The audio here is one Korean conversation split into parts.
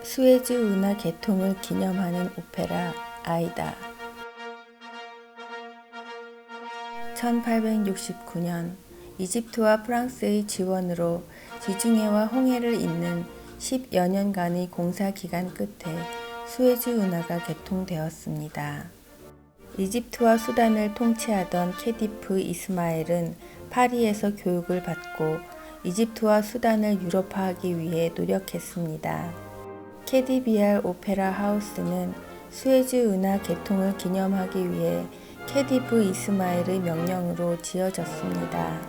수에즈 운하 개통을 기념하는 오페라 아이다. 1869년 이집트와 프랑스의 지원으로 지중해와 홍해를 잇는 10여 년간의 공사 기간 끝에 수에즈 운하가 개통되었습니다. 이집트와 수단을 통치하던 캐디프 이스마엘은 파리에서 교육을 받고 이집트와 수단을 유럽화하기 위해 노력했습니다. 캐디비알 오페라 하우스는 수에즈 운하 개통을 기념하기 위해 캐디프 이스마엘의 명령으로 지어졌습니다.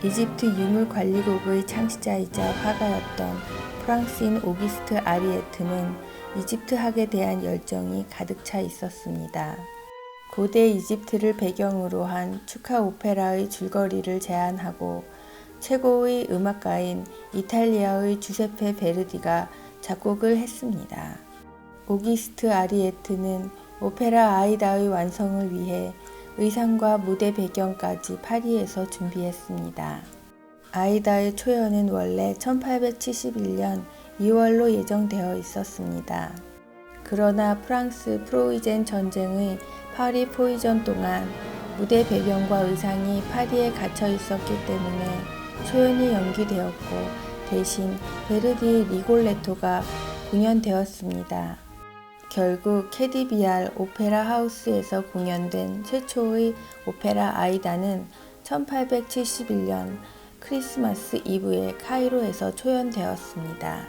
이집트 유물관리국의 창시자이자 화가였던 프랑스인 오기스트 아리에트는 이집트학에 대한 열정이 가득 차 있었습니다. 고대 이집트를 배경으로 한 축하 오페라의 줄거리를 제안하고 최고의 음악가인 이탈리아의 주세페 베르디가 작곡을 했습니다. 오기스트 아리에트는 오페라 아이다의 완성을 위해 의상과 무대 배경까지 파리에서 준비했습니다. 아이다의 초연은 원래 1871년 2월로 예정되어 있었습니다. 그러나 프랑스 프로이젠 전쟁의 파리 포위전 동안 무대 배경과 의상이 파리에 갇혀 있었기 때문에 초연이 연기되었고 대신 베르디의 리골레토가 공연되었습니다. 결국 캐디비알 오페라 하우스에서 공연된 최초의 오페라 아이다는 1871년 크리스마스 이브에 카이로에서 초연되었습니다.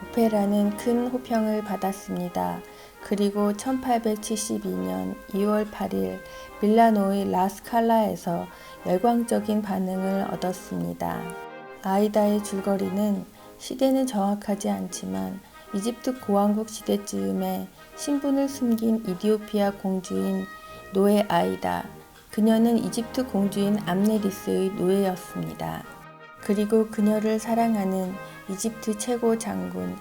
오페라는 큰 호평을 받았습니다. 그리고 1872년 2월 8일 밀라노의 라스칼라에서 열광적인 반응을 얻었습니다. 아이다의 줄거리는 시대는 정확하지 않지만 이집트 고왕국 시대쯤에 신분을 숨긴 이디오피아 공주인 노예 아이다, 그녀는 이집트 공주인 암네리스의 노예였습니다. 그리고 그녀를 사랑하는 이집트 최고 장군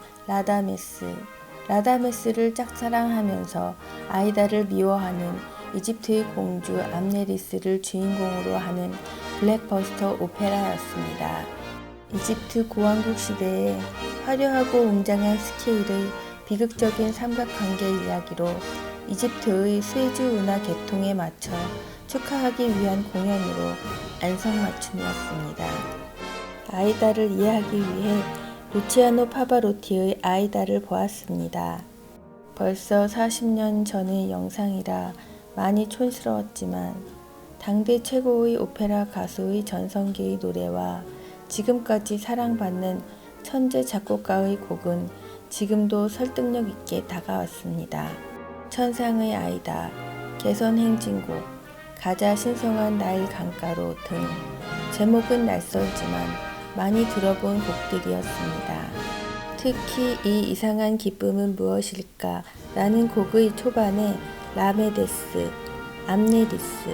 라다메스를 짝사랑하면서 아이다를 미워하는 이집트의 공주 암네리스를 주인공으로 하는 블랙버스터 오페라였습니다. 이집트 고왕국 시대에 화려하고 웅장한 스케일의 비극적인 삼각관계 이야기로 이집트의 수에즈 운하 개통에 맞춰 축하하기 위한 공연으로 안성맞춤이었습니다. 아이다를 이해하기 위해 루치아노 파바로티의 아이다를 보았습니다. 벌써 40년 전의 영상이라 많이 촌스러웠지만 당대 최고의 오페라 가수의 전성기의 노래와 지금까지 사랑받는 천재 작곡가의 곡은 지금도 설득력 있게 다가왔습니다. 천상의 아이다, 개선행진곡, 가자 신성한 나일 강가로 등 제목은 낯설지만 많이 들어본 곡들이었습니다. 특히 이 이상한 기쁨은 무엇일까 라는 곡의 초반에 라메데스, 암네리스,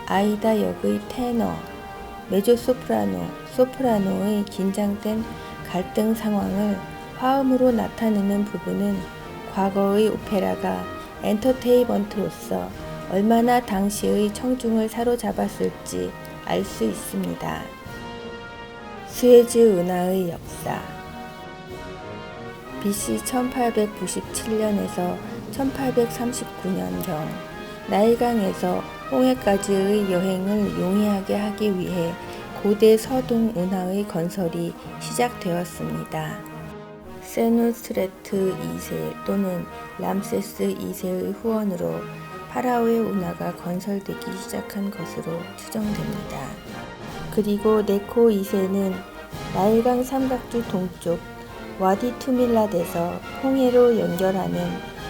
아이다 역의 테너, 메조소프라노, 소프라노의 긴장된 갈등 상황을 화음으로 나타내는 부분은 과거의 오페라가 엔터테인먼트로서 얼마나 당시의 청중을 사로잡았을지 알 수 있습니다. 수에즈 운하의 역사 BC 1897년에서 1839년경 나일강에서 홍해까지의 여행을 용이하게 하기 위해 고대 서동 운하의 건설이 시작되었습니다. 세누스레트 2세 또는 람세스 2세의 후원으로 파라오의 운하가 건설되기 시작한 것으로 추정됩니다. 그리고 네코 2세는 나일강 삼각주 동쪽 와디 투밀랏에서 홍해로 연결하는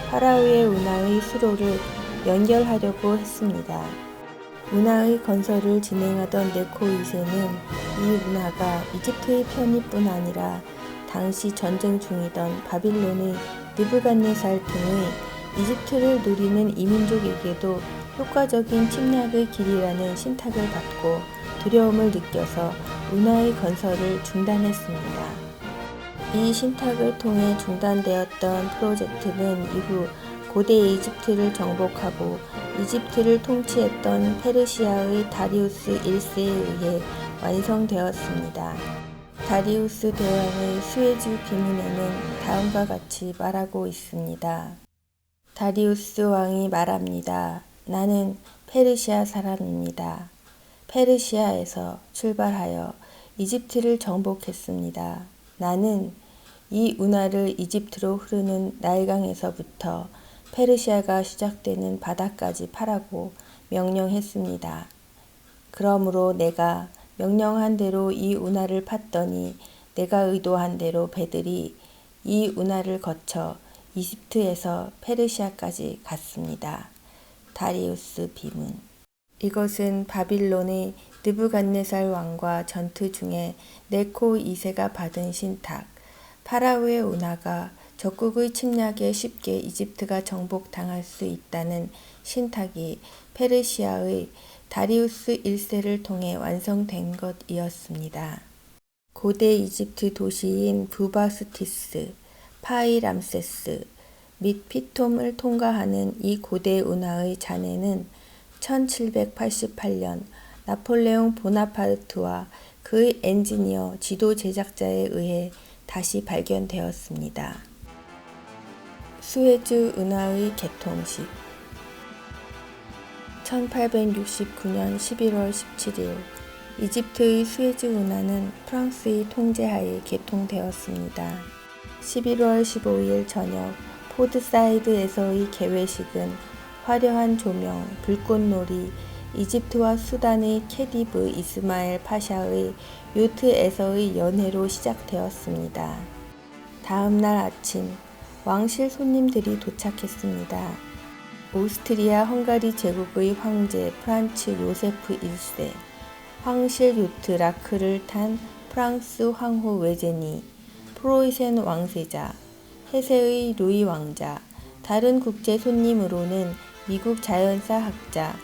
파라오의 운하의 수로를 연결하려고 했습니다. 운하의 건설을 진행하던 네코 2세는 이 운하가 이집트의 편의뿐 아니라 당시 전쟁 중이던 바빌론의 느부갓네살 등의 이집트를 노리는 이민족에게도 효과적인 침략의 길이라는 신탁을 받고 두려움을 느껴서 운하의 건설을 중단했습니다. 이 신탁을 통해 중단되었던 프로젝트는 이후 고대 이집트를 정복하고 이집트를 통치했던 페르시아의 다리우스 1세에 의해 완성되었습니다. 다리우스 대왕의 수에즈 비문에는 다음과 같이 말하고 있습니다. 다리우스 왕이 말합니다. 나는 페르시아 사람입니다. 페르시아에서 출발하여 이집트를 정복했습니다. 나는 이 운하를 이집트로 흐르는 나일강에서부터 페르시아가 시작되는 바다까지 파라고 명령했습니다. 그러므로 내가 명령한 대로 이 운하를 팠더니 내가 의도한 대로 배들이 이 운하를 거쳐 이집트에서 페르시아까지 갔습니다. 다리우스 비문. 이것은 바빌론의 느부갓네살 왕과 전투 중에 네코 2세가 받은 신탁, 파라오의 운하가 적국의 침략에 쉽게 이집트가 정복당할 수 있다는 신탁이 페르시아의 다리우스 1세를 통해 완성된 것이었습니다. 고대 이집트 도시인 부바스티스, 파이람세스 및 피톰을 통과하는 이 고대 운하의 잔해는 1788년 나폴레옹 보나파르트와 그의 엔지니어 지도 제작자에 의해 다시 발견되었습니다. 수에즈 운하의 개통식 1869년 11월 17일 이집트의 수에즈 운하는 프랑스의 통제하에 개통되었습니다. 11월 15일 저녁 포드사이드에서의 개회식은 화려한 조명, 불꽃놀이, 이집트와 수단의 캐디브 이스마엘 파샤의 요트에서의 연회로 시작되었습니다. 다음 날 아침 왕실 손님들이 도착했습니다. 오스트리아 헝가리 제국의 황제 프란츠 요세프 1세, 황실 요트 라크를 탄 프랑스 황후 외제니, 프로이센 왕세자, 헤세의 루이 왕자, 다른 국제 손님으로는 미국 자연사 학자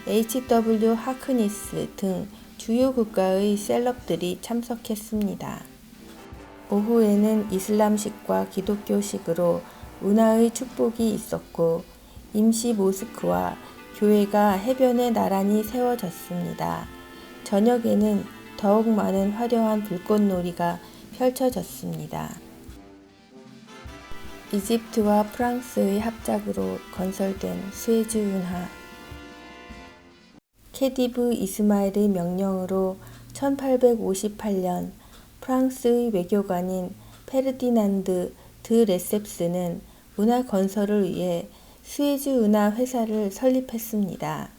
H.W. 하크니스 등 주요 국가의 셀럽들이 참석했습니다. 오후에는 이슬람식과 기독교식으로 운하의 축복이 있었고 임시 모스크와 교회가 해변에 나란히 세워졌습니다. 저녁에는 더욱 많은 화려한 불꽃놀이가 펼쳐졌습니다. 이집트와 프랑스의 합작으로 건설된 수에즈 운하. 캐디브 이스마엘의 명령으로 1858년 프랑스의 외교관인 페르디난드 드 레셉스는 운하 건설을 위해 수에즈 운하 회사를 설립했습니다.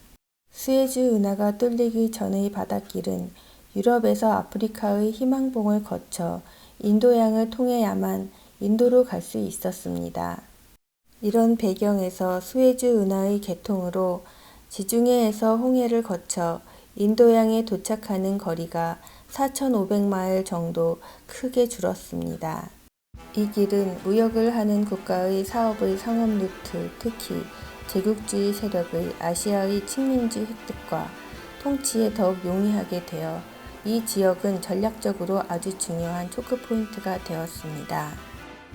수에즈 운하가 뚫리기 전의 바닷길은 유럽에서 아프리카의 희망봉을 거쳐 인도양을 통해야만 인도로 갈 수 있었습니다. 이런 배경에서 수에즈 운하의 개통으로 지중해에서 홍해를 거쳐 인도양에 도착하는 거리가 4,500마일 정도 크게 줄었습니다. 이 길은 무역을 하는 국가의 사업의 상업 루트, 특히 제국주의 세력의 아시아의 식민지 획득과 통치에 더욱 용이하게 되어 이 지역은 전략적으로 아주 중요한 초크포인트가 되었습니다.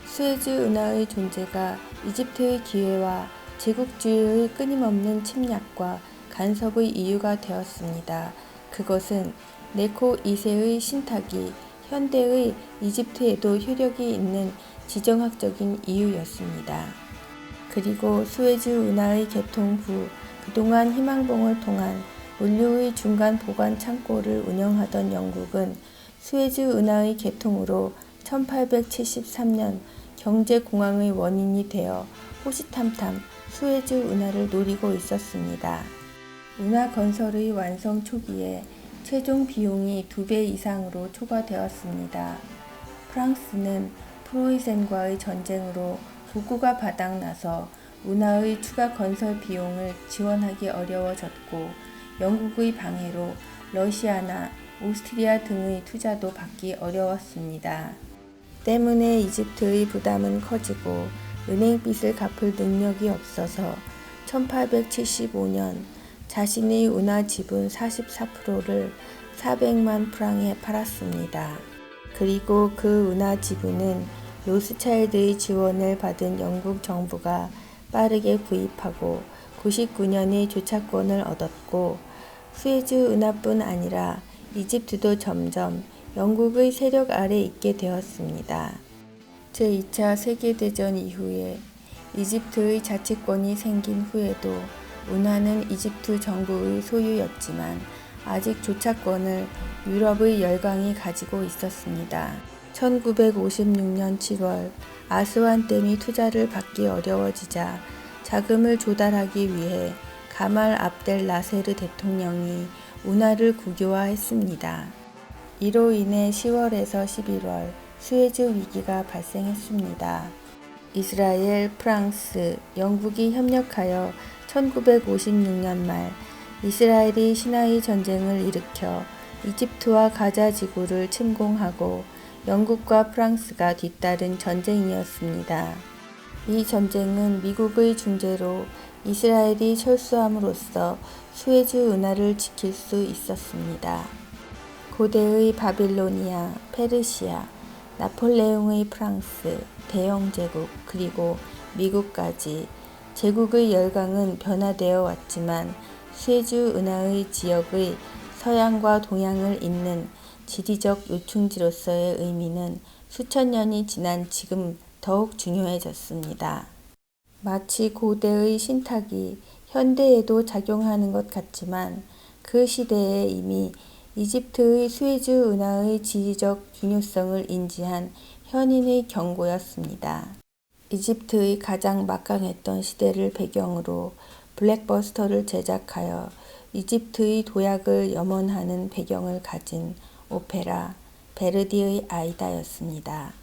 수에즈 운하의 존재가 이집트의 기회와 제국주의의 끊임없는 침략과 간섭의 이유가 되었습니다. 그것은 네코 2세의 신탁이 현대의 이집트에도 효력이 있는 지정학적인 이유였습니다. 그리고 수에즈 운하의 개통 후 그동안 희망봉을 통한 물류의 중간 보관 창고를 운영하던 영국은 수에즈 운하의 개통으로 1873년 경제공황의 원인이 되어 호시탐탐 수에즈 운하를 노리고 있었습니다. 운하 건설의 완성 초기에 최종 비용이 2배 이상으로 초과되었습니다. 프랑스는 프로이센과의 전쟁으로 국구가 바닥나서 운하의 추가 건설 비용을 지원하기 어려워졌고 영국의 방해로 러시아나 오스트리아 등의 투자도 받기 어려웠습니다. 때문에 이집트의 부담은 커지고 은행빚을 갚을 능력이 없어서 1875년 자신의 운하 지분 44%를 400만 프랑에 팔았습니다. 그리고 그 운하 지분은 로스차일드의 지원을 받은 영국 정부가 빠르게 구입하고 99년에 주차권을 얻었고 수에즈 운하뿐 아니라 이집트도 점점 영국의 세력 아래 있게 되었습니다. 제2차 세계대전 이후에 이집트의 자치권이 생긴 후에도 운하는 이집트 정부의 소유였지만 아직 조차권을 유럽의 열강이 가지고 있었습니다. 1956년 7월 아스완댐이 투자를 받기 어려워지자 자금을 조달하기 위해 가말 압델 나세르 대통령이 운하를 국유화했습니다. 이로 인해 10월에서 11월 수에즈 위기가 발생했습니다. 이스라엘, 프랑스, 영국이 협력하여 1956년 말 이스라엘이 시나이 전쟁을 일으켜 이집트와 가자 지구를 침공하고 영국과 프랑스가 뒤따른 전쟁이었습니다. 이 전쟁은 미국의 중재로 이스라엘이 철수함으로써 수에즈 운하를 지킬 수 있었습니다. 고대의 바빌로니아, 페르시아, 나폴레옹의 프랑스, 대영제국 그리고 미국까지 제국의 열강은 변화되어 왔지만 수에즈 운하의 지역의 서양과 동양을 잇는 지리적 요충지로서의 의미는 수천 년이 지난 지금 더욱 중요해졌습니다. 마치 고대의 신탁이 현대에도 작용하는 것 같지만 그 시대에 이미 이집트의 수에즈 운하의 지리적 중요성을 인지한 현인의 경고였습니다. 이집트의 가장 막강했던 시대를 배경으로 블랙버스터를 제작하여 이집트의 도약을 염원하는 배경을 가진 오페라 베르디의 아이다였습니다.